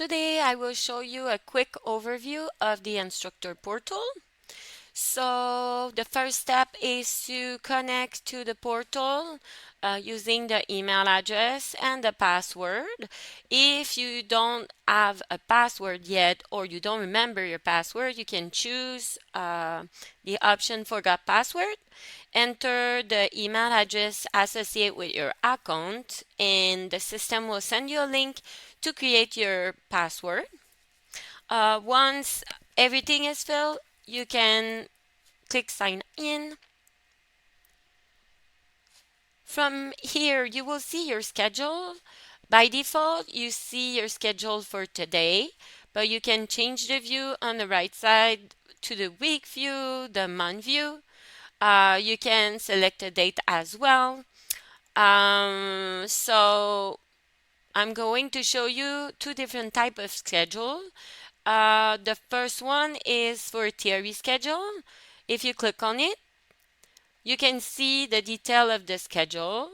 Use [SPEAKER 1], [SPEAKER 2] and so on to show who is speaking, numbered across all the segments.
[SPEAKER 1] Today I will show you a quick overview of the Instructor portal. So the first step is to connect to the portal using the email address and the password. If you don't have a password yet or you don't remember your password, you can choose the option forgot password. Enter the email address associated with your account and the system will send you a link to create your password. Once everything is filled, you can click sign in. From here, you will see your schedule. By default, you see your schedule for today, but you can change the view on the right side to the week view, the month view. You can select a date as well. So I'm going to show you two different types of schedule. The first one is for theory schedule. If you click on it, you can see the detail of the schedule.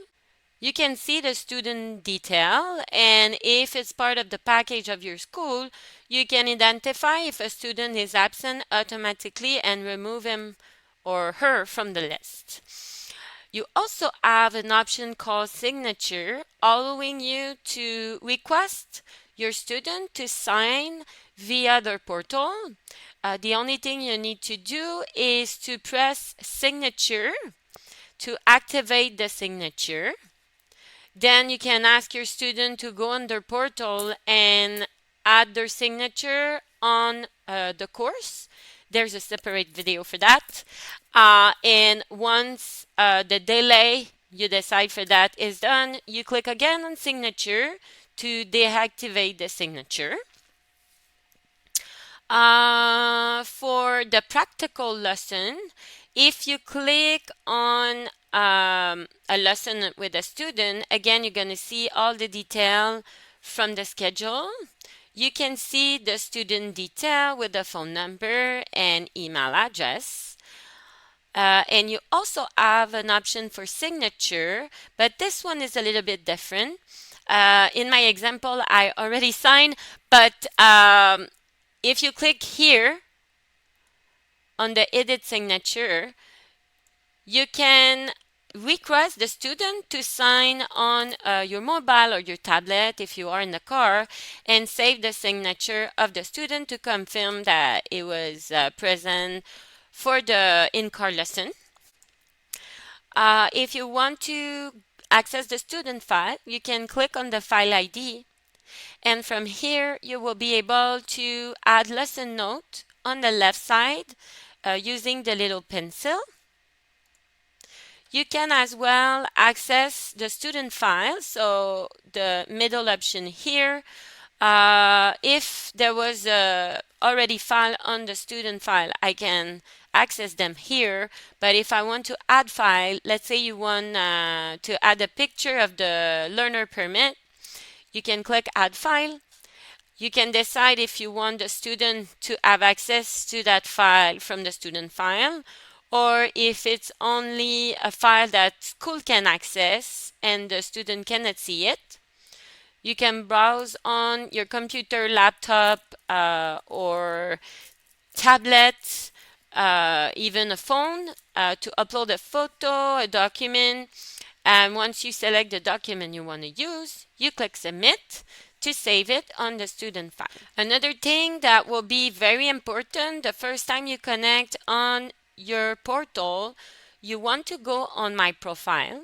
[SPEAKER 1] You can see the student detail, and if it's part of the package of your school, you can identify if a student is absent automatically and remove him or her from the list. You also have an option called signature, allowing you to request your student to sign via their portal. The only thing you need to do is to press signature to activate the signature. Then you can ask your student to go on their portal and add their signature on the course. There's a separate video for that. And once the delay you decide for that is done, you click again on signature to deactivate the signature. For the practical lesson, if you click on a lesson with a student, again, you're going to see all the detail from the schedule. You can see the student detail with the phone number and email address. And you also have an option for signature, but this one is a little bit different. In my example, I already signed, but if you click here on the edit signature, you can request the student to sign on your mobile or your tablet if you are in the car and save the signature of the student to confirm that it was present for the in-car lesson. If you want to access the student file, you can click on the file ID, and from here you will be able to add lesson note on the left side using the little pencil. You can as well access the student file, so the middle option here. If there was a already file on the student file, I can access them here. But if I want to add file, let's say you want to add a picture of the learner permit, you can click add file. You can decide if you want the student to have access to that file from the student file, or if it's only a file that school can access and the student cannot see it. You can browse on your computer, laptop, or tablet, even a phone, to upload a photo, a document. And once you select the document you want to use, you click submit to save it on the student file. Another thing that will be very important the first time you connect on your portal, you want to go on my profile.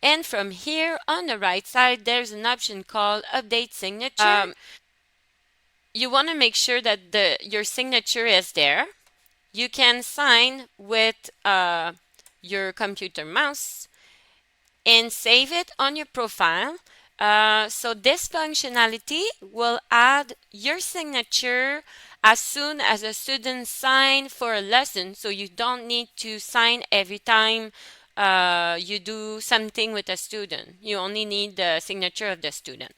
[SPEAKER 1] And from here on the right side, there's an option called update signature. You want to make sure that your signature is there. You can sign with your computer mouse and save it on your profile. So this functionality will add your signature as soon as a student signs for a lesson, so you don't need to sign every time you do something with a student. You only need the signature of the student.